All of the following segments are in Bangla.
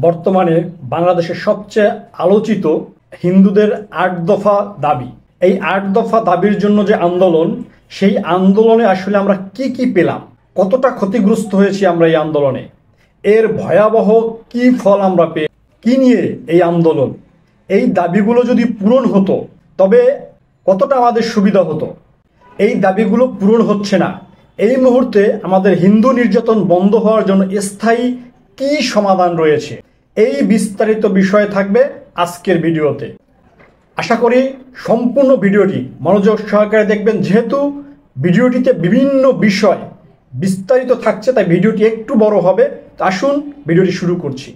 বর্তমানে বাংলাদেশের সবচেয়ে আলোচিত হিন্দুদের ৮ দফা দাবি। এই ৮ দফা দাবির জন্য যে আন্দোলন, সেই আন্দোলনে আসলে আমরা কি কি পেলাম, কতটা ক্ষতিগ্রস্ত হয়েছি আমরা এই আন্দোলনে, এর ভয়াবহ কি ফল আমরা পেয়ে, কি নিয়ে এই আন্দোলন, এই দাবিগুলো যদি পূরণ হতো তবে কতটা আমাদের সুবিধা হতো। এই দাবিগুলো পূরণ হচ্ছে না। এই মুহূর্তে আমাদের হিন্দু নির্যাতন বন্ধ হওয়ার জন্য স্থায়ী কি সমাধান রয়েছে, এই বিস্তারিত বিষয় থাকবে আজকের ভিডিওতে। আশা করি সম্পূর্ণ ভিডিওটি মনোযোগ সহকারে দেখবেন, যেহেতু ভিডিওটিতে বিভিন্ন বিষয় বিস্তারিত থাকছে তাই ভিডিওটি একটু বড় হবে। তো আসুন ভিডিওটি শুরু করছি।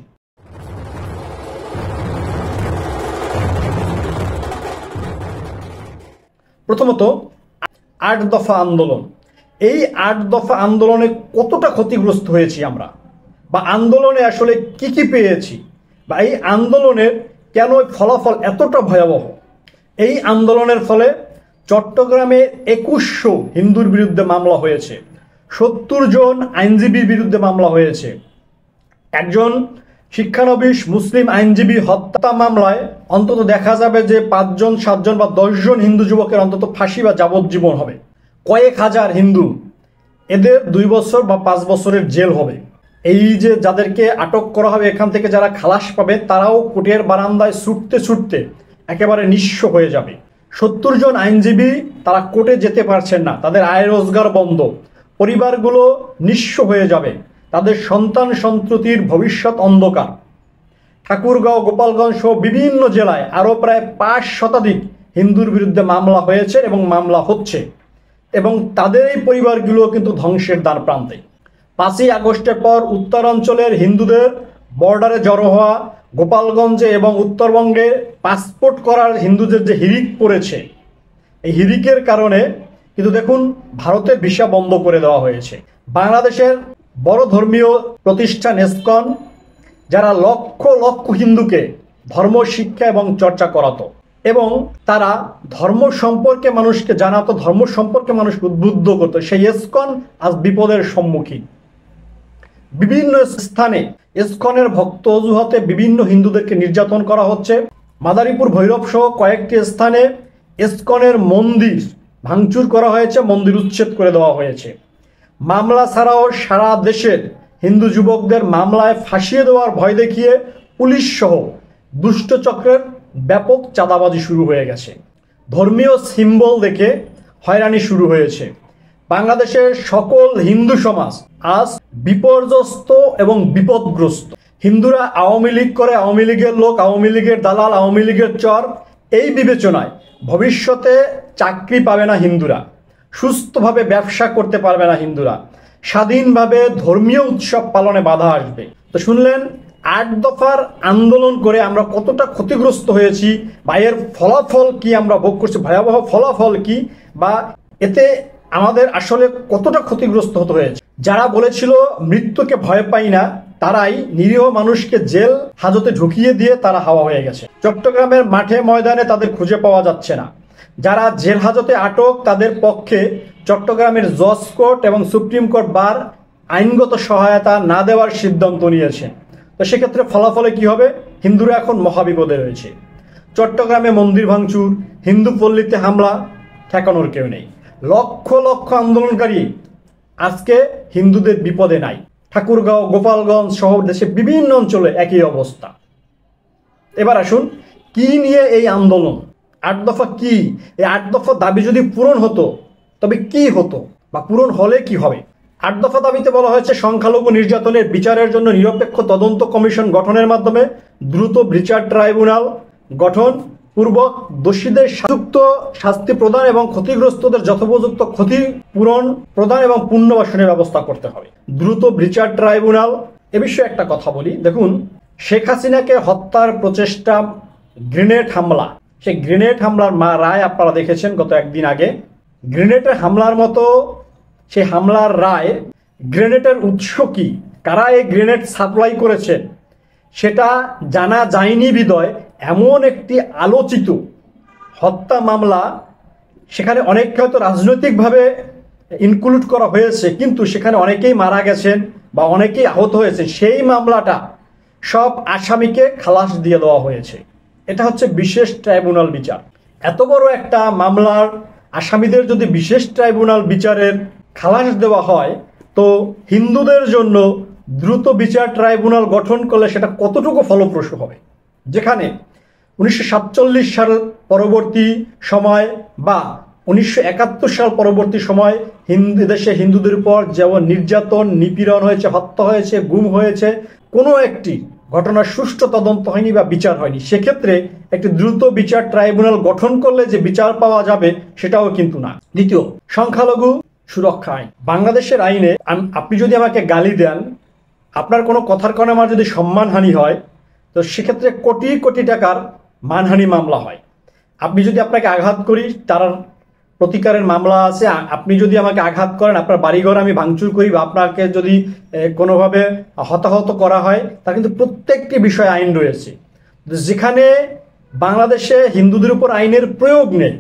প্রথমত ৮ দফা আন্দোলন। এই ৮ দফা আন্দোলনে কতটা ক্ষতিগ্রস্ত হয়েছি আমরা, বা আন্দোলনে আসলে কি কি পেয়েছি, বা এই আন্দোলনের কেন ফলাফল এতটা ভয়াবহ। এই আন্দোলনের ফলে চট্টগ্রামে ২১০০ হিন্দুর বিরুদ্ধে মামলা হয়েছে, ৭০ জন আইনজীবীর বিরুদ্ধে মামলা হয়েছে। একজন শিক্ষানবিশ মুসলিম আইনজীবী হত্যা মামলায় অন্তত দেখা যাবে যে ৫ জন ৭ জন বা ১০ জন হিন্দু যুবকের অন্তত ফাঁসি বা যাবজ্জীবন হবে। কয়েক হাজার হিন্দু, এদের ২ বছর বা ৫ বছরের জেল হবে। এই যে যাদেরকে আটক করা হবে, এখান থেকে যারা খালাস পাবে তারাও কোর্টের বারান্দায় ছুটতে ছুটতে একেবারে নিঃস্ব হয়ে যাবে। ৭০ জন আইনজীবী তারা কোর্টে যেতে পারছেন না, তাদের আয় রোজগার বন্ধ, পরিবারগুলো নিঃস্ব হয়ে যাবে, তাদের সন্তান সন্ততির ভবিষ্যৎ অন্ধকার। ঠাকুরগাঁও, গোপালগঞ্জ সহ বিভিন্ন জেলায় আরও প্রায় ৫ শতাধিক হিন্দুর বিরুদ্ধে মামলা হয়েছে এবং মামলা হচ্ছে, এবং তাদের এই পরিবারগুলো কিন্তু ধ্বংসের দ্বার প্রান্তে। ৫ই আগস্টের পর উত্তরাঞ্চলের হিন্দুদের বর্ডারে জড়ো হওয়া, গোপালগঞ্জে এবং উত্তরবঙ্গে পাসপোর্ট করার হিন্দুদের যে হিড়িক পড়েছে, এই হিড়িকের কারণে কিন্তু দেখুন ভারতের ভিসা বন্ধ করে দেওয়া হয়েছে। বাংলাদেশের বড় ধর্মীয় প্রতিষ্ঠান ইসকন, যারা লক্ষ লক্ষ হিন্দুকে ধর্ম শিক্ষা এবং চর্চা করাতো এবং তারা ধর্ম সম্পর্কে মানুষকে জানাতো, ধর্ম সম্পর্কে মানুষকে উদ্বুদ্ধ করতো, সেই ইসকন আজ বিপদের সম্মুখীন। বিভিন্ন স্থানে ইসকনের ভক্ত অজুহাতে বিভিন্ন হিন্দুদেরকে নির্যাতন করা হচ্ছে। মাদারীপুর, ভৈরব সহ কয়েকটি স্থানে ইসকনের মন্দির ভাঙচুর করা হয়েছে, মন্দির উচ্ছেদ করে দেওয়া হয়েছে। মামলা ছাড়াও সারা দেশের হিন্দু যুবকদের মামলায় ফাঁসিয়ে দেওয়ার ভয় দেখিয়ে পুলিশ সহ দুষ্ট চক্রের ব্যাপক চাঁদাবাজি শুরু হয়ে গেছে। ধর্মীয় সিম্বল দেখে হয়রানি শুরু হয়েছে। বাংলাদেশের সকল হিন্দু সমাজ আজ বিপর্যস্ত এবং বিপদগ্রস্ত। হিন্দুরা আওয়ামী লীগ করে, আওয়ামী লীগের লোক, আওয়ামী লীগের দালাল, আওয়ামী লীগের চর, এই বিবেচনায় ভবিষ্যতে চাকরি পাবে না হিন্দুরা, সুস্থভাবে ব্যবসা করতে পারবে না হিন্দুরা, স্বাধীনভাবে ধর্মীয় উৎসব পালনে বাধা আসবে। তো শুনলেন ৮ দফার আন্দোলন করে আমরা কতটা ক্ষতিগ্রস্ত হয়েছি, বা এর ফলাফল কি আমরা ভোগ করছি, ভয়াবহ ফলাফল কি, বা এতে আমাদের আসলে কতটা ক্ষতিগ্রস্ত হতে হয়েছে। যারা বলেছিল মৃত্যুকে ভয় পাই না, তারাই নিরীহ মানুষকে জেল হাজতে ঢুকিয়ে দিয়ে তারা হাওয়া হয়ে গেছে। চট্টগ্রামের মাঠে ময়দানে তাদের খুঁজে পাওয়া যাচ্ছে না। যারা জেল হাজতে আটক, তাদের পক্ষে চট্টগ্রামের জজ কোর্ট এবং সুপ্রিম কোর্ট বার আইনগত সহায়তা না দেওয়ার সিদ্ধান্ত নিয়েছে। তো সেক্ষেত্রে ফলাফলে কি হবে? হিন্দুরা এখন মহাবিপদে রয়েছে। চট্টগ্রামে মন্দির ভাঙচুর, হিন্দু পল্লীতে হামলা, ঠেকানোর কেউ নেই। লক্ষ লক্ষ আন্দোলনকারী আজকে হিন্দুদের বিপদে নাই। ঠাকুরগাঁও, গোপালগঞ্জ সহ দেশের বিভিন্ন অঞ্চলে একই অবস্থা। এবার আসুন কি নিয়ে এই আন্দোলন, ৮ দফা কি? এই ৮ দফা দাবি যদি পূরণ হতো তবে কি হতো, বা পূরণ হলে কি হবে? ৮ দফা দাবিতে বলা হয়েছে সংখ্যালঘু নির্যাতনের বিচারের জন্য নিরপেক্ষ তদন্ত কমিশন গঠনের মাধ্যমে দ্রুত বিচার ট্রাইব্যুনাল গঠন পূর্বক দোষীদের উপযুক্ত শাস্তি প্রদান এবং ক্ষতিগ্রস্তদের যথোপযুক্ত ক্ষতিপূরণ প্রদান এবং পুনর্বাসনের ব্যবস্থা করতে হবে। দ্রুত বিচার ট্রাইব্যুনাল। এ বিষয়ে একটা কথা বলি। দেখুন, শেখ হাসিনাকে হত্যার প্রচেষ্টা, গ্রেনেড হামলা, সেই গ্রেনেড হামলার রায় আপনারা দেখেছেন গত একদিন আগে। গ্রেনেডের হামলার মতো সেই হামলার রায়, গ্রেনেডের উৎস কি, কারা এই গ্রেনেড সাপ্লাই করেছে সেটা জানা যায়নি বিদয় এমন একটি আলোচিত হত্যা মামলা, সেখানে অনেককে হয়তো রাজনৈতিকভাবে ইনক্লুড করা হয়েছে, কিন্তু সেখানে অনেকেই মারা গেছেন বা অনেকেই আহত হয়েছে। সেই মামলাটা সব আসামিকে খালাস দিয়ে দেওয়া হয়েছে। এটা হচ্ছে বিশেষ ট্রাইব্যুনাল বিচার। এত বড় একটা মামলার আসামিদের যদি বিশেষ ট্রাইব্যুনাল বিচারের খালাস দেওয়া হয়, তো হিন্দুদের জন্য দ্রুত বিচার ট্রাইব্যুনাল গঠন করলে সেটা কতটুকু ফলপ্রসূ হবে, যেখানে 1947 সাল পরবর্তী সময় বা 1971 সাল পরবর্তী সময় দেশে হিন্দুদের উপর যেমন নির্যাতন, নিপীড়ন হয়েছে, হত্যা হয়েছে, গুম হয়েছে, কোনো একটি ঘটনার সুষ্ঠু তদন্ত হয়নি বা বিচার হয়নি। সেক্ষেত্রে একটি দ্রুত বিচার ট্রাইব্যুনাল গঠন করলে যে বিচার পাওয়া যাবে সেটাও কিন্তু না। দ্বিতীয়, সংখ্যালঘু সুরক্ষা আইন। বাংলাদেশের আইনে আপনি যদি আমাকে গালি দেন, আপনার কোনো কথার কারণে আমার যদি সম্মানহানি হয়, তো সেক্ষেত্রে কোটি কোটি টাকার মানহানি মামলা হয়। আপনি যদি আপনাকে আঘাত করি, তার প্রতিকারের মামলা আছে। আপনি যদি আমাকে আঘাত করেন, আপনার বাড়িঘর আমি ভাঙচুর করি, বা আপনাকে যদি কোনোভাবে হতাহত করা হয়, তার কিন্তু প্রত্যেকটি বিষয়ে আইন রয়েছে। যেখানে বাংলাদেশে হিন্দুদের উপর আইনের প্রয়োগ নেই,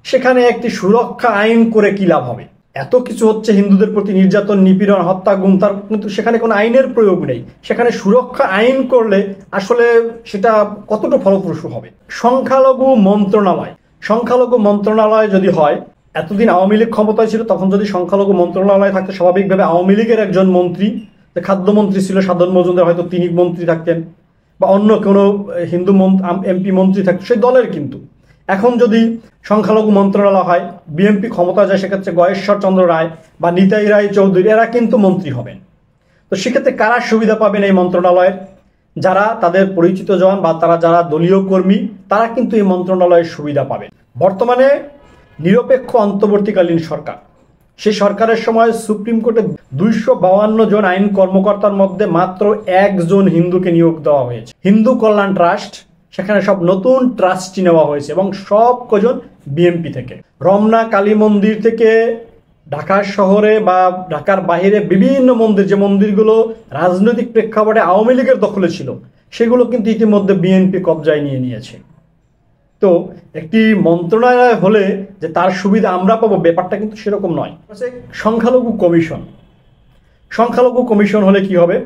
সেখানে একটি সুরক্ষা আইন করে কি লাভ হবে? এত কিছু হচ্ছে হিন্দুদের প্রতি নির্যাতন, নিপীড়ন, হত্যা, গুম, তার কিন্তু সেখানে কোনো আইনের প্রয়োগ নেই। সেখানে সুরক্ষা আইন করলে আসলে সেটা কতটা ফলপ্রসূ হবে? সংখ্যালঘু মন্ত্রণালয়। সংখ্যালঘু মন্ত্রণালয় যদি হয়, এতদিন আওয়ামী লীগ ক্ষমতায় ছিল, তখন যদি সংখ্যালঘু মন্ত্রণালয় থাকতে, স্বাভাবিকভাবে আওয়ামী লীগের একজন মন্ত্রী, খাদ্যমন্ত্রী ছিল সাধন মজুমদার, হয়তো তিনি মন্ত্রী থাকতেন, বা অন্য কোনো হিন্দু এমপি মন্ত্রী থাকতো সেই দলের। কিন্তু এখন যদি সংখ্যালঘু মন্ত্রণালয় হয়, বিএনপি ক্ষমতা যায়, সেক্ষেত্রে গয়েশ্বর চন্দ্র রায় বা নিতাই রায় চৌধুরী এরা কিন্তু মন্ত্রী হবেন। তো সেক্ষেত্রে কারা সুবিধা পাবেন এই মন্ত্রণালয়ের? যারা তাদের পরিচিত জন বা যারা দলীয় কর্মী, তারা কিন্তু এই মন্ত্রণালয়ের সুবিধা পাবেন। বর্তমানে নিরপেক্ষ অন্তর্বর্তীকালীন সরকার, সেই সরকারের সময় সুপ্রিম কোর্টে 252 জন আইন কর্মকর্তার মধ্যে মাত্র একজন হিন্দুকে নিয়োগ দেওয়া হয়েছে। হিন্দু কল্যাণ ট্রাস্ট, সেখানে সব নতুন ট্রাস্টি নেওয়া হয়েছে এবং সব কজন বিএনপি থেকে। রমনা কালী মন্দির থেকে ঢাকার শহরে বা ঢাকার বাইরে বিভিন্ন মন্দির, যে মন্দিরগুলো রাজনৈতিক প্রেক্ষাপটে আওয়ামী লীগের দখলে ছিল, সেগুলো কিন্তু ইতিমধ্যে বিএনপি কবজায় নিয়ে নিয়েছে। তো একটি মন্ত্রণালয় হলে যে তার সুবিধা আমরা পাবো, ব্যাপারটা কিন্তু সেরকম নয়। সংখ্যালঘু কমিশন। সংখ্যালঘু কমিশন হলে কি হবে?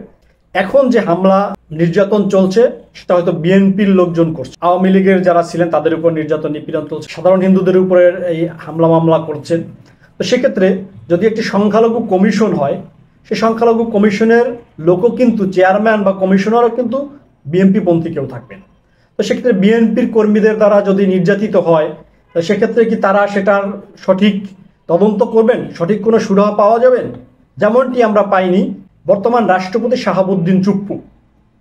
এখন যে হামলা নির্যাতন চলছে, সেটা হয়তো বিএনপির লোকজন করছে, আওয়ামী লীগের যারা ছিলেন তাদের উপর নির্যাতন নিপীড়ন চলছে, সাধারণ হিন্দুদের উপরে এই হামলা মামলা করছেন। তো সেক্ষেত্রে যদি একটি সংখ্যালঘু কমিশন হয়, সেই সংখ্যালঘু কমিশনের লোকও কিন্তু, চেয়ারম্যান বা কমিশনারও কিন্তু বিএনপি পন্থী কেউ থাকবেন। তো সেক্ষেত্রে বিএনপির কর্মীদের দ্বারা যদি নির্যাতিত হয়, সেক্ষেত্রে কি তারা সেটার সঠিক তদন্ত করবেন? সঠিক কোনো সুরাহা পাওয়া যাবেন? যেমনটি আমরা পাইনি বর্তমান রাষ্ট্রপতি শাহাবুদ্দিন চুপ্পু,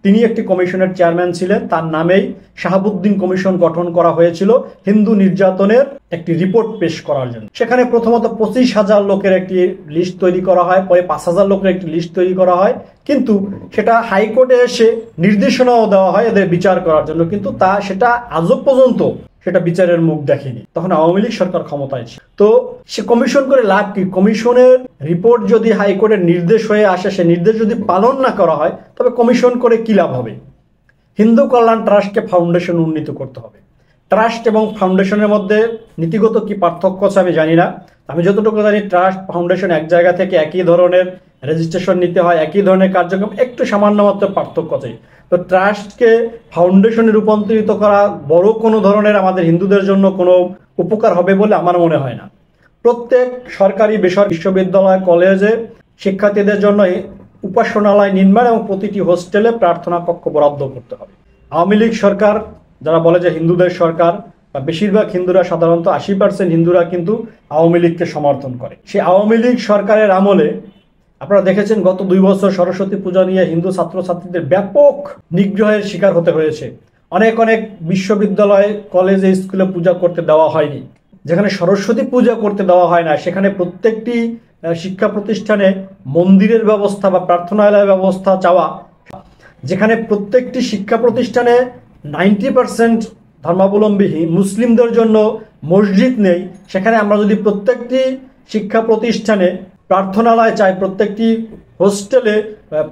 তিনি একটি কমিশনের চেয়ারম্যান ছিলেন, তার নামেই শাহাবুদ্দিন কমিশন গঠন করা হয়েছিল হিন্দু নির্যাতনের একটি রিপোর্ট পেশ করার জন্য। সেখানে প্রথমত 25,000 লোকের একটি লিস্ট তৈরি করা হয়, পরে 5,000 লোকের একটি লিস্ট তৈরি করা হয়, কিন্তু সেটা হাইকোর্টে এসে নির্দেশনাও দেওয়া হয় এদের বিচার করার জন্য, কিন্তু সেটা আজও পর্যন্ত সেটা বিচারের মুখ দেখেনি। তখন আওয়ামী লীগ সরকার ক্ষমতায় ছিল। তো সে কমিশন করে লাভ কি? কমিশনের রিপোর্ট যদি হাইকোর্টের নির্দেশ হয়ে আসে, সে নির্দেশ যদি পালন না করা হয়, তবে কমিশন করে কি লাভ হবে? হিন্দু কল্যাণ ট্রাস্টকে ফাউন্ডেশন উন্নীত করতে হবে। ট্রাস্ট এবং ফাউন্ডেশনের মধ্যে নীতিগত কি পার্থক্য আছে আমি জানি না। আমি যতটুকু জানি, ট্রাস্ট ফাউন্ডেশন এক জায়গা থেকে একই ধরনের রেজিস্ট্রেশন নিতে হয়, একই ধরনের কার্যক্রম, একটু সামান্য মাত্র পার্থক্য আছে। তো ট্রাস্টকে ফাউন্ডেশনে রূপান্তরিত করা বড় কোনো ধরনের আমাদের হিন্দুদের জন্য কোনো উপকার হবে বলে আমার মনে হয় না। প্রত্যেক সরকারি বেসরকারি বিশ্ববিদ্যালয় কলেজে শিক্ষার্থীদের জন্য উপাসনালয় নির্মাণ এবং প্রতিটি হোস্টেলে প্রার্থনা কক্ষ বরাদ্দ করতে হবে। আওয়ামী লীগ সরকার, যারা বলে যে হিন্দুদের সরকার, বা বেশিরভাগ হিন্দুরা, সাধারণত 80% হিন্দুরা কিন্তু আওয়ামী লীগকে সমর্থন করে। সেই আওয়ামী লীগ সরকারের আমলে আপনারা দেখেছেন গত 2 বছর সরস্বতী পূজা নিয়ে হিন্দু ছাত্রছাত্রীদের ব্যাপক নিগ্রহের শিকার হতে হয়েছে। অনেক অনেক বিশ্ববিদ্যালয়, কলেজে, স্কুলে পূজা করতে দেওয়া হয়নি। যেখানে সরস্বতী পূজা করতে দেওয়া হয় না, সেখানে প্রত্যেকটি শিক্ষা প্রতিষ্ঠানে মন্দিরের ব্যবস্থা বা প্রার্থনালয়ের ব্যবস্থা চাওয়া। যেখানে প্রত্যেকটি শিক্ষা প্রতিষ্ঠানে 90% ধর্মাবলম্বী মুসলিমদের জন্য মসজিদ নেই, সেখানে আমরা যদি প্রত্যেকটি শিক্ষা প্রতিষ্ঠানে প্রার্থনালয় চাই, প্রত্যেকটি হোস্টেলে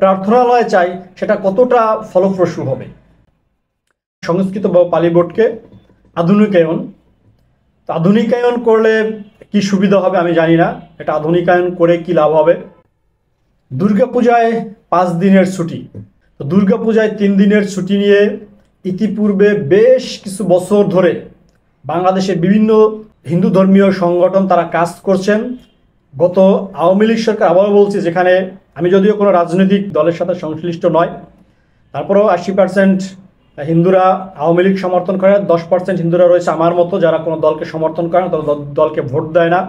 প্রার্থনালয় চাই, সেটা কতটা ফলপ্রসূ হবে? সংস্কৃত বা পালি বোর্ডকে আধুনিকায়ন করলে কি সুবিধা হবে আমি জানি না। এটা আধুনিকায়ন করে কি লাভ হবে? দুর্গাপূজায় 5 দিনের ছুটি। দুর্গাপূজায় 3 দিনের ছুটি নিয়ে ইতিপূর্বে বেশ কিছু বছর ধরে বাংলাদেশের বিভিন্ন হিন্দু ধর্মীয় সংগঠন তারা কাজ করছেন। গত আওয়ামী লীগ সরকার, আবারও বলছি, যেখানে আমি যদিও কোনো রাজনৈতিক দলের সাথে সংশ্লিষ্ট নয়, তারপরেও 80% হিন্দুরা আওয়ামী লীগ সমর্থন করে, 10% হিন্দুরা রয়েছে আমার মতো যারা কোনো দলকে সমর্থন করে না, তারা দলকে ভোট দেয় না,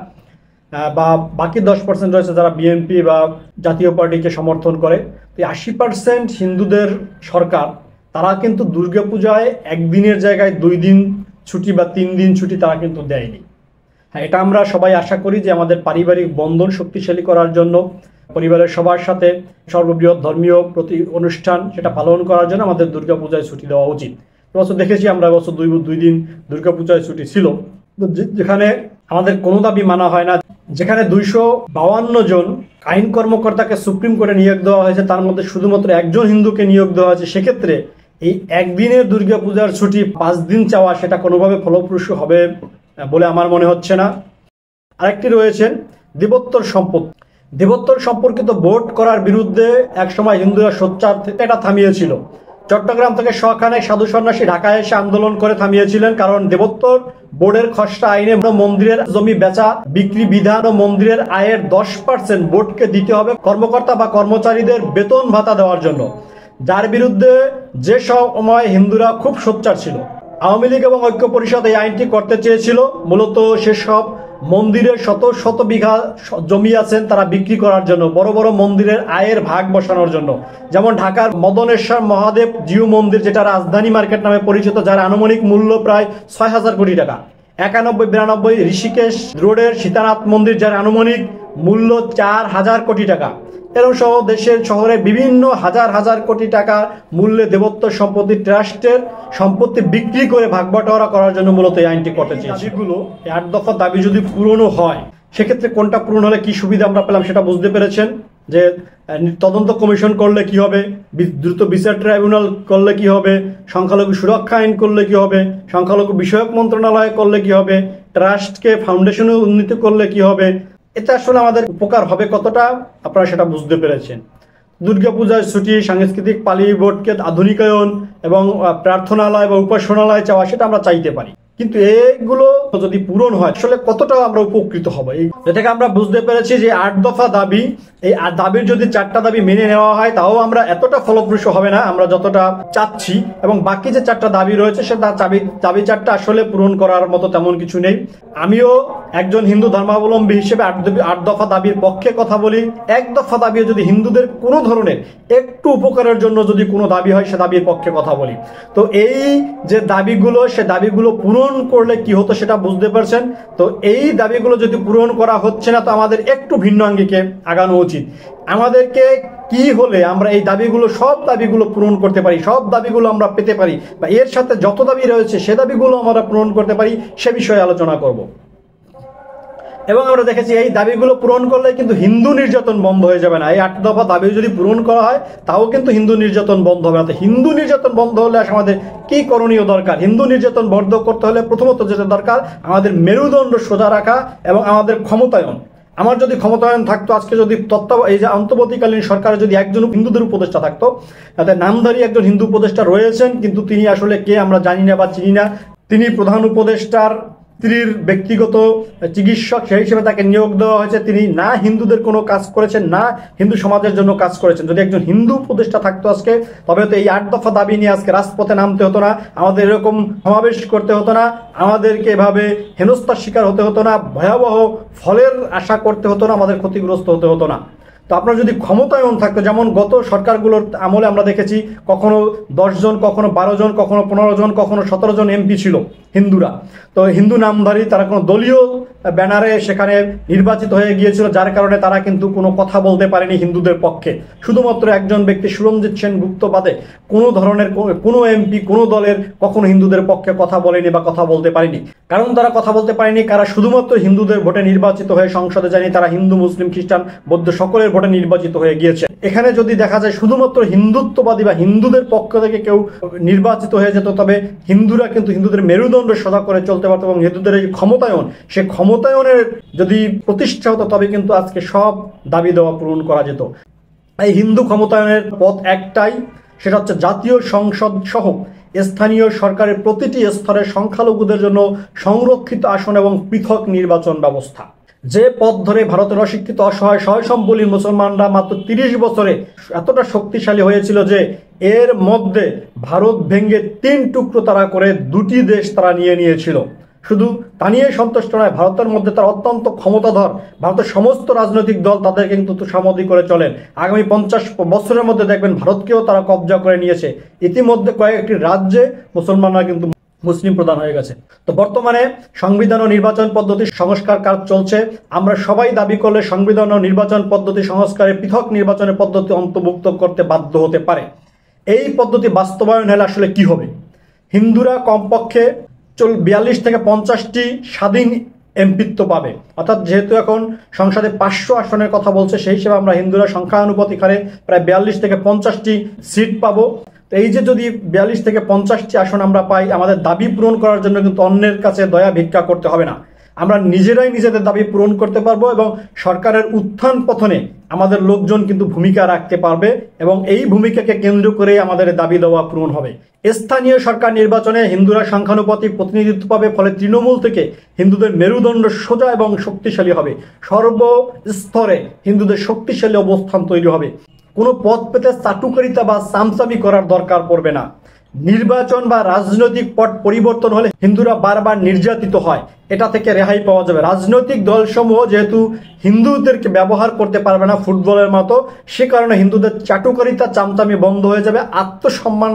বা বাকি 10% রয়েছে যারা বিএনপি বা জাতীয় পার্টিকে সমর্থন করে। তো 80% হিন্দুদের সরকার তারা কিন্তু দুর্গাপূজায় একদিনের জায়গায় 2 দিন ছুটি বা 3 দিন ছুটি তারা কিন্তু দেয়নি। হ্যাঁ, এটা আমরা সবাই আশা করি যে আমাদের পারিবারিক বন্ধন শক্তিশালী করার জন্য, পরিবারের সবার সাথে সর্ববৃহৎ ধর্মীয় প্রতি অনুষ্ঠান সেটা পালন করার জন্য আমাদের দুর্গাপূজায় ছুটি দেওয়া উচিত। এবছর দেখেছি আমরা, এবছর 2 দিন দুর্গাপূজায় ছুটি ছিল, যেখানে আমাদের কোনো দাবি মানা হয় না, যেখানে 252 জন আইন কর্মকর্তাকে সুপ্রিম কোর্টে নিয়োগ দেওয়া হয়েছে, তার মধ্যে শুধুমাত্র একজন হিন্দুকে নিয়োগ দেওয়া হয়েছে। সেক্ষেত্রে এই একদিনের দুর্গাপূজার ছুটি 5 দিন চাওয়া সেটা কোনোভাবে ফলপ্রসূ হবে বলে আমার মনে হচ্ছে না। আরেকটি রয়েছেন দেবোত্তর সম্পত্তি। দেবোত্তর সম্পর্কিত ভোট করার বিরুদ্ধে একসময় হিন্দুরা সোচ্চার থেকে এটা থামিয়েছিল। চট্টগ্রাম থেকে শখানেক সাধু সন্ন্যাসী ঢাকায় এসে আন্দোলন করে থামিয়েছিলেন, কারণ দেবোত্তর বোর্ডের খসড়া আইনে মন্দিরের জমি বেচা বিক্রি বিধান ও মন্দিরের আয়ের 10% বোর্ডকে দিতে হবে কর্মকর্তা বা কর্মচারীদের বেতন ভাতা দেওয়ার জন্য, যার বিরুদ্ধে যে সময় হিন্দুরা খুব সোচ্চার ছিল। আওয়ামী লীগ এবং ঐক্য পরিষদ এই আইনটি করতে চেয়েছিল মূলত সেসব মন্দিরের শত শত বিঘা জমি আছেন তারা বিক্রি করার জন্য, বড় বড় মন্দিরের আয়ের ভাগ বসানোর জন্য। যেমন ঢাকার মদনেশ্বর মহাদেব জিউ মন্দির, যেটা রাজধানী মার্কেট নামে পরিচিত, যার আনুমানিক মূল্য প্রায় 6,000 কোটি টাকা। 91-92 ঋষিকেশ রোডের সীতানাথ মন্দির, যার আনুমানিক মূল্য 4,000 কোটি টাকা। এরকম সহ দেশের শহরে বিভিন্ন হাজার হাজার কোটি টাকা মূল্যে দেবোত্তর সম্পত্তি ট্রাস্টের সম্পত্তি বিক্রি করে ভাগবাটোয়ারা করার জন্য মূলত এই আইনটি করতে চেয়েছি। দাবিগুলো 8 দফা দাবি যদি পূরণও হয়, সেক্ষেত্রে কোনটা পূরণ হলে কি সুবিধা আমরা পেলাম সেটা বুঝতে পেরেছেন। যে তদন্ত কমিশন করলে কি হবে, দ্রুত বিচার ট্রাইব্যুনাল করলে কি হবে, সংখ্যালঘু সুরক্ষা আইন করলে কি হবে, সংখ্যালঘু বিষয়ক মন্ত্রণালয় করলে কি হবে, ট্রাস্টকে ফাউন্ডেশনে উন্নীত করলে কি হবে, এতে আসলে আমাদের উপকার হবে কতটা আপনারা সেটা বুঝতে পেরেছেন। দুর্গাপূজার ছুটি, সাংস্কৃতিক পালি বোর্ডকে আধুনিকায়ন এবং প্রার্থনালয় বা উপাসনালয় চাওয়া সেটা আমরা চাইতে পারি, কিন্তু এগুলো যদি পূরণ হয় আসলে কতটা আমরা উপকৃত হব, এটাকে আমরা বুঝতে পেরেছি যে 8 দফা দাবি, এই দাবির যদি 4টা দাবি মেনে নেওয়া হয় তাও আমরা এতটা ফলপ্রসূ হবে না আমরা যতটা চাচ্ছি, এবং বাকি যে 4টা দাবি রয়েছে সে দাবি 4টা আসলে পূরণ করার মতো তেমন কিছু নেই। আমিও একজন হিন্দু ধর্মাবলম্বী হিসেবে 8 দফা দাবির পক্ষে কথা বলি। 1 দফা দাবি যদি হিন্দুদের কোনো ধরনের একটু উপকারের জন্য যদি কোনো দাবি হয় সে দাবির পক্ষে কথা বলি। তো এই যে দাবিগুলো, সে দাবিগুলো পূরণ করলে কি হতো সেটা বুঝতে পারছেন। তো এই দাবিগুলো যদি পূরণ করা হচ্ছে না, তো আমাদের একটু ভিন্ন আঙ্গিকে আগানো উচিত। আমাদেরকে কি হলে আমরা এই দাবিগুলো, সব দাবিগুলো পূরণ করতে পারি, সব দাবিগুলো আমরা পেতে পারি, বা এর সাথে যত দাবি রয়েছে সে দাবিগুলো আমরা পূরণ করতে পারি, সে বিষয়ে আলোচনা করব। এবং আমরা দেখেছি এই দাবিগুলো পূরণ করলে কিন্তু হিন্দু নির্যাতন বন্ধ হয়ে যাবে না। এই 8 দফা দাবি যদি পূরণ করা হয় তাও কিন্তু হিন্দু নির্যাতন বন্ধ হবে না। তো হিন্দু নির্যাতন বন্ধ হলে আমাদের কি করণীয় দরকার? হিন্দু নির্যাতন বন্ধ করতে হলে প্রথমত যেটা দরকার, আমাদের মেরুদণ্ড সোজা রাখা এবং আমাদের ক্ষমতায়ন। আমার যদি ক্ষমতায়ন থাকতো, আজকে যদি এই যে অন্তর্বর্তীকালীন সরকারে যদি একজন হিন্দুদের উপদেষ্টা থাকতো, তাতে নামধারী একজন হিন্দু উপদেষ্টা রয়েছেন, কিন্তু তিনি আসলে কে আমরা জানি না বা চিনি না। তিনি প্রধান উপদেষ্টার স্ত্রীর ব্যক্তিগত চিকিৎসক, সেই হিসেবে তাকে নিয়োগ দেওয়া হয়েছে। তিনি না হিন্দুদের কোনো কাজ করেছেন, না হিন্দু সমাজের জন্য কাজ করেছেন। যদি একজন হিন্দু উপদেষ্টা থাকতো আজকে, তবে তো এই 8 দফা দাবি নিয়ে আজকে রাজপথে নামতে হতো না, আমাদের এরকম সমাবেশ করতে হতো না, আমাদেরকে এভাবে হেনস্থার শিকার হতে হতো না, ভয়াবহ ফলের আশা করতে হতো না, আমাদের ক্ষতিগ্রস্ত হতে হতো না। তো আপনার যদি ক্ষমতায়ন থাকতো, যেমন গত সরকারগুলোর আমলে আমরা দেখেছি কখনো 10 জন, কখনো 12 জন, কখনো 15 জন, কখনো 17 জন এমপি ছিল হিন্দুরা। তো হিন্দু নামধারী তারা কোনো দলীয় ব্যানারে সেখানে নির্বাচিত হয়ে গিয়েছিল, যার কারণে তারা কিন্তু কোনো কথা বলতে পারেনি হিন্দুদের পক্ষে। শুধুমাত্র একজন ব্যক্তি সুরঞ্জিত সেনগুপ্ত বাদে কোনো ধরনের কোনো এমপি কোনো দলের কখনো হিন্দুদের পক্ষে কথা বলেনি বা কথা বলতে পারেনি। কারণ তারা কথা বলতে পারেনি, কারা শুধুমাত্র হিন্দুদের ভোটে নির্বাচিত হয়ে সংসদে যায়নি, তারা হিন্দু, মুসলিম, খ্রিস্টান, বৌদ্ধ সকলের ভোটে নির্বাচিত হয়ে গিয়েছে। এখানে যদি দেখা যায় শুধুমাত্র হিন্দুত্ববাদী বা হিন্দুদের পক্ষ থেকে কেউ নির্বাচিত হয়ে যেত, তবে হিন্দুরা কিন্তু হিন্দুদের মেরুদণ্ড সোজা করে চলতে পারত, এবং হিন্দুদের এই ক্ষমতায়ন, সে ক্ষমতায়নের যদি প্রতিষ্ঠা হতো তবে কিন্তু আজকে সব দাবি দেওয়া পূরণ করা যেত। এই হিন্দু ক্ষমতায়নের পথ একটাই, সেটা হচ্ছে জাতীয় সংসদ সহ স্থানীয় সরকারের প্রতিটি স্তরে সংখ্যালঘুদের জন্য সংরক্ষিত আসন এবং পৃথক নির্বাচন ব্যবস্থা। যে পথ ধরে ভারতের অশিক্ষিত অসহায় সহসম্বলী মুসলমানরা মাত্র 30 বছরে এতটা শক্তিশালী হয়েছিল যে এর মধ্যে ভারত ভেঙে 3 টুকরো তারা করে 2টি দেশ তারা নিয়ে নিয়েছিল। শুধু তা নিয়ে সন্তুষ্ট নয়, ভারতের মধ্যে তারা অত্যন্ত ক্ষমতাধর, ভারতের সমস্ত রাজনৈতিক দল তাদেরকে কিন্তু তুষামদি করে চলেন। আগামী 50 বছরের মধ্যে দেখবেন ভারতকেও তারা কবজা করে নিয়েছে। ইতিমধ্যে কয়েকটি রাজ্যে মুসলমানরা কিন্তু মুসলিম প্রধান হয়ে গেছে। তো বর্তমানে সংবিধান ও নির্বাচন পদ্ধতি সংস্কার কাজ চলছে। আমরা সবাই দাবি করলে সংবিধান ও নির্বাচন পদ্ধতি সংস্কারে পৃথক নির্বাচনের পদ্ধতি অন্তর্ভুক্ত করতে বাধ্য হতে পারে। এই পদ্ধতি বাস্তবায়ন হলে আসলে কি হবে? হিন্দুরা কমপক্ষে 42 থেকে 50টি স্বাধীন এমপিত্ব পাবে, অর্থাৎ যেহেতু এখন সংসদে 500 আসনের কথা বলছে, সেই হিসেবে আমরা হিন্দুরা সংখ্যানুপাতিক হারে প্রায় 42 থেকে 50টি সিট পাবো। তো এই যে যদি 42 থেকে 50টি আসন আমরা পাই, আমাদের দাবি পূরণ করার জন্য কিন্তু অন্যের কাছে দয়া ভিক্ষা করতে হবে না, আমরা নিজেরাই নিজেদের দাবি পূরণ করতে পারবো এবং সরকারের উত্থান পতনে আমাদের লোকজন কিন্তু ভূমিকা রাখতে পারবে এবং এই ভূমিকাকে কেন্দ্র করে আমাদের দাবি দেওয়া পূরণ হবে। স্থানীয় সরকার নির্বাচনে হিন্দুরা সংখ্যানুপাতিক প্রতিনিধিত্ব পাবে, ফলে তৃণমূল থেকে হিন্দুদের মেরুদণ্ড সোজা এবং শক্তিশালী হবে। সর্বস্তরে হিন্দুদের শক্তিশালী অবস্থান তৈরি হবে। কোনো পদ পেতে চাটুকারিতা বা চামচামি করার দরকার পড়বে না। নির্বাচন বা রাজনৈতিক পট পরিবর্তন হলে হিন্দুরা বারবার নির্যাতিত হয়, এটা থেকে রেহাই পাওয়া যাবে। রাজনৈতিক দলসমূহ যেহেতু হিন্দুদেরকে ব্যবহার করতে পারবে না ফুটবলের মতো, সে কারণে হিন্দুদের চাটুকারিতা চামচামি বন্ধ হয়ে যাবে, আত্মসম্মান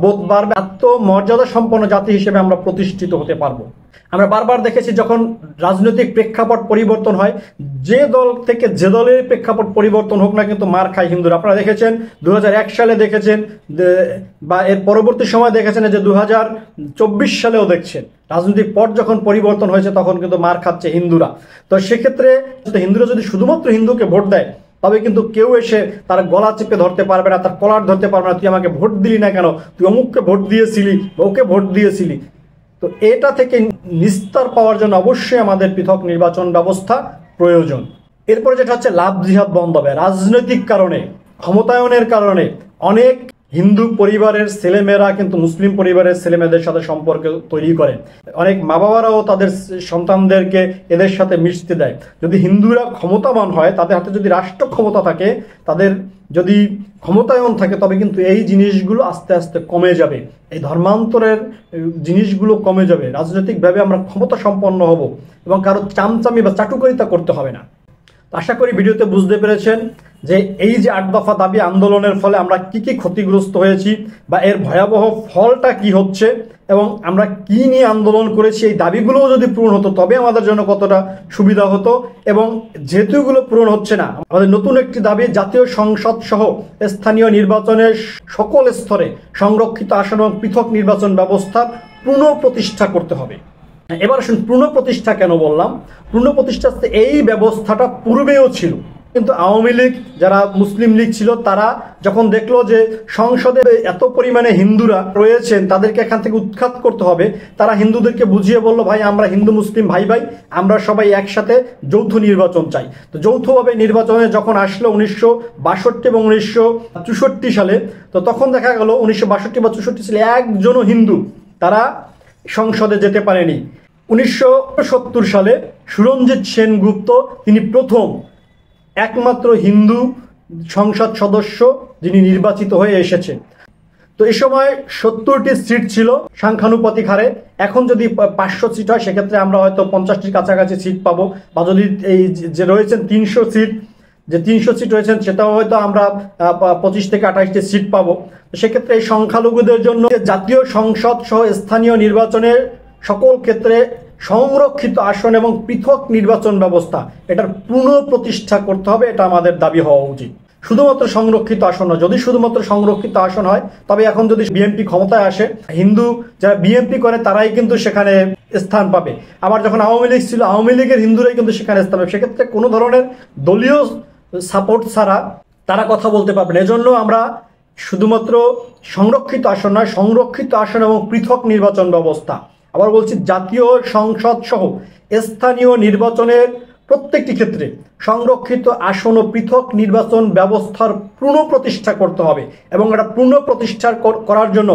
বোধ বাড়বে, আত্মমর্যাদা সম্পন্ন জাতি হিসেবে আমরা প্রতিষ্ঠিত হতে পারবো। আমরা বারবার দেখেছি যখন রাজনৈতিক প্রেক্ষাপট পরিবর্তন হয়, যে দল থেকে যে দলের প্রেক্ষাপট পরিবর্তন হোক না কিন্তু মার খায় হিন্দুরা। আপনারা দেখেছেন 2001 সালে দেখেছেন, বা এর পরবর্তী সময় দেখেছেন যে 2024 সালেও দেখছেন, রাজনৈতিক পট যখন পরিবর্তন হয়েছে তখন কিন্তু মার খাচ্ছে হিন্দুরা। তো সেক্ষেত্রে হিন্দুরা যদি শুধুমাত্র হিন্দুকে ভোট দেয় তবে কিন্তু কেউ এসে তার গলা চেপে ধরতে পারবে না, তার কলার ধরতে পারবে না, তুই আমাকে ভোট দিলি না কেন, তুই অমুককে ভোট দিয়েছিলি, ওকে ভোট দিয়েছিলি। তো এটা থেকে নিস্তার পাওয়ার জন্য অবশ্যই আমাদের পৃথক নির্বাচন ব্যবস্থা প্রয়োজন। এরপরে যেটা হচ্ছে লাভ জিহাদ বন্ধ হবে। রাজনৈতিক কারণে, ক্ষমতায়নের কারণে অনেক হিন্দু পরিবারের ছেলেমেয়েরা কিন্তু মুসলিম পরিবারের ছেলেমেয়েদের সাথে সম্পর্ক তৈরি করে, অনেক মা বাবারাও তাদের সন্তানদেরকে এদের সাথে মিশতে দেয়। যদি হিন্দুরা ক্ষমতাবান হয়, তাদের হাতে যদি রাষ্ট্র ক্ষমতা থাকে, তাদের যদি ক্ষমতায়ন থাকে, তবে কিন্তু এই জিনিসগুলো আস্তে আস্তে কমে যাবে, এই ধর্মান্তরের জিনিসগুলো কমে যাবে, রাজনৈতিকভাবে আমরা ক্ষমতা সম্পন্ন হব এবং কারো চামচামি বা চাটুকারিতা করতে হবে না। আশা করি ভিডিওতে বুঝতে পেরেছেন যে এই যে 8 দফা দাবি আন্দোলনের ফলে আমরা কি কি ক্ষতিগ্রস্ত হয়েছি বা এর ভয়াবহ ফলটা কি হচ্ছে এবং আমরা কি নিয়ে আন্দোলন করেছি। এই দাবিগুলোও যদি পূরণ হতো তবে আমাদের জন্য কতটা সুবিধা হতো, এবং যেহেতু এগুলো পূরণ হচ্ছে না, আমাদের নতুন একটি দাবি জাতীয় সংসদ সহ স্থানীয় নির্বাচনের সকল স্তরে সংরক্ষিত আসন এবং পৃথক নির্বাচন ব্যবস্থার পুনঃপ্রতিষ্ঠা করতে হবে। এবার আসুন পুনঃপ্রতিষ্ঠা কেন বললাম। পুনঃপ্রতিষ্ঠা এই ব্যবস্থাটা পূর্বেও ছিল, কিন্তু আওয়ামী লীগ, যারা মুসলিম লীগ ছিল, তারা যখন দেখলো যে সংসদে এত পরিমাণে হিন্দুরা রয়েছেন, তাদেরকে এখান থেকে উৎখাত করতে হবে, তারা হিন্দুদেরকে বুঝিয়ে বলল, ভাই আমরা হিন্দু মুসলিম ভাই ভাই, আমরা সবাই একসাথে যৌথ নির্বাচন চাই। তো যৌথভাবে নির্বাচনে যখন আসলো 1962 এবং 1964 সালে, তো তখন দেখা গেল 1962 বা 64 সালে একজনও হিন্দু তারা সংসদে যেতে পারেনি। 1970 সালে সুরঞ্জিত সেনগুপ্ত, তিনি প্রথম একমাত্র হিন্দু সংসদ সদস্য যিনি নির্বাচিত হয়ে এসেছেন। তো এই সময় 70টি সিট ছিল সংখ্যানুপাতিক হারে। এখন যদি 500 সিট হয় সেক্ষেত্রে আমরা হয়তো 50টির কাছাকাছি সিট পাবো, বা যদি এই যে রয়েছেন 300 সিট, যে 300 সিট রয়েছেন সেটাও হয়তো আমরা 25 থেকে 28টি সিট পাবো। সেক্ষেত্রে এই সংখ্যালঘুদের জন্য জাতীয় সংসদ সহ স্থানীয় নির্বাচনের সকল ক্ষেত্রে সংরক্ষিত আসন এবং পৃথক নির্বাচন ব্যবস্থা, এটার পুনঃপ্রতিষ্ঠা করতে হবে, এটা আমাদের দাবি হওয়া উচিত। শুধুমাত্র সংরক্ষিত আসন নয়, যদি শুধুমাত্র সংরক্ষিত আসন হয় তবে এখন যদি বিএনপি ক্ষমতায় আসে, হিন্দু যারা বিএনপি করে তারাই কিন্তু সেখানে স্থান পাবে। আবার যখন আওয়ামী লীগ ছিল, আওয়ামী লীগের হিন্দুরাই কিন্তু সেখানে স্থান পাবে। সেক্ষেত্রে কোনো ধরনের দলীয় সাপোর্ট ছাড়া তারা কথা বলতে পারবে না। এজন্য আমরা শুধুমাত্র সংরক্ষিত আসন নয়, সংরক্ষিত আসন এবং পৃথক নির্বাচন ব্যবস্থা, আবার বলছি জাতীয় সংসদ সহ স্থানীয় নির্বাচনের প্রত্যেকটি ক্ষেত্রে সংরক্ষিত আসন ও পৃথক নির্বাচন ব্যবস্থার পুনঃপ্রতিষ্ঠা করতে হবে এবং এটা পুনঃপ্রতিষ্ঠা করার জন্য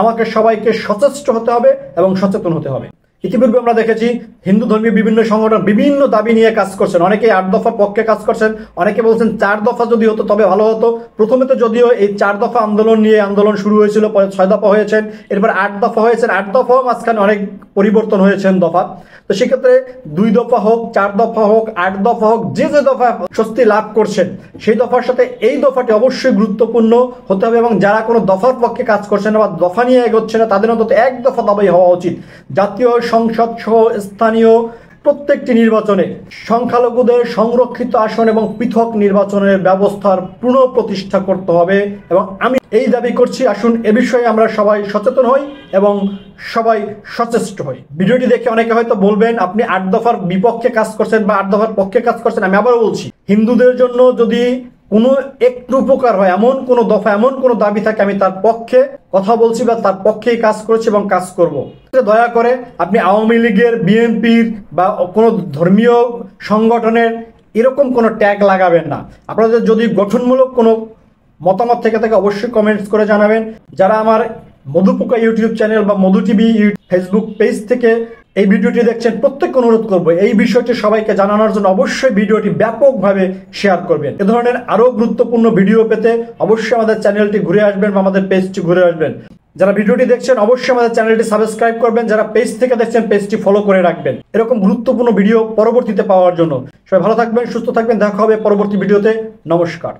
আমাকে সবাইকে সচেষ্ট হতে হবে এবং সচেতন হতে হবে। ইতিপূর্বে আমরা দেখেছি হিন্দু ধর্মীয় বিভিন্ন সংগঠন বিভিন্ন দাবি নিয়ে কাজ করছেন, অনেকে 8 দফার পক্ষে কাজ করছেন, অনেকে বলছেন 4 দফা যদি হতো তবে ভালো হতো। প্রথমে তো যদিও এই 4 দফা আন্দোলন নিয়ে আন্দোলন শুরু হয়েছিল, পরে 6 দফা হয়েছেন, এরপর 8 দফা হয়েছেন। 8 দফাও মাঝখানে অনেক পরিবর্তন হয়েছেন দফা। তো সেক্ষেত্রে 2 দফা হোক, 4 দফা হোক, 8 দফা হোক, যে দফা স্বস্তি লাভ করছেন সেই দফার সাথে এই দফাটি অবশ্যই গুরুত্বপূর্ণ হতে হবে এবং যারা কোনো দফার পক্ষে কাজ করছেন না বা দফা নিয়ে এগোচ্ছে না তাদের অন্তত 1 দফা দাবি হওয়া উচিত। জাতীয় সংসদ সহ স্থানীয় প্রত্যেকটি নির্বাচনে সংখ্যালঘুদের সংরক্ষিত আসন এবং পৃথক নির্বাচনের ব্যবস্থার পুনঃপ্রতিষ্ঠা করতে হবে এবং আমি এই দাবি করছি। আসুন এ বিষয়ে আমরা সবাই সচেতন হই এবং সবাই সচেষ্ট হই। ভিডিওটি দেখে অনেকে হয়তো বলবেন আপনি 8 দফার বিপক্ষে কাজ করছেন বা 8 দফার পক্ষে কাজ করছেন। আমি আবারও বলছি, হিন্দুদের জন্য যদি কোনো একটু উপকার হয় এমন কোনো দফা, এমন কোনো দাবি থাকে, আমি তার পক্ষে কথা বলছি বা তার পক্ষেই কাজ করেছি এবং কাজ করব। দয়া করে আপনি আওয়ামী লীগের, বিএনপির বা কোনো ধর্মীয় সংগঠনের এরকম কোনো ট্যাগ লাগাবেন না। আপনাদের যদি গঠনমূলক কোনো মতামত থেকে থাকে অবশ্যই কমেন্টস করে জানাবেন। যারা আমার মধুপোকা ইউটিউব চ্যানেল বা মধু টিভি ফেসবুক পেজ থেকে এই ভিডিওটি দেখছেন, প্রত্যেককে অনুরোধ করবো এই বিষয়টি সবাইকে জানানোর জন্য অবশ্যই ভিডিওটি ব্যাপকভাবে শেয়ার করবেন। এ ধরনের আরো গুরুত্বপূর্ণ ভিডিও পেতে অবশ্যই আমাদের চ্যানেলটি ঘুরে আসবেন বা আমাদের পেজটি ঘুরে আসবেন। যারা ভিডিওটি দেখছেন অবশ্যই আমাদের চ্যানেলটি সাবস্ক্রাইব করবেন, যারা পেজ থেকে দেখছেন পেজটি ফলো করে রাখবেন এরকম গুরুত্বপূর্ণ ভিডিও পরবর্তীতে পাওয়ার জন্য। সবাই ভালো থাকবেন, সুস্থ থাকবেন, দেখা হবে পরবর্তী ভিডিওতে। নমস্কার।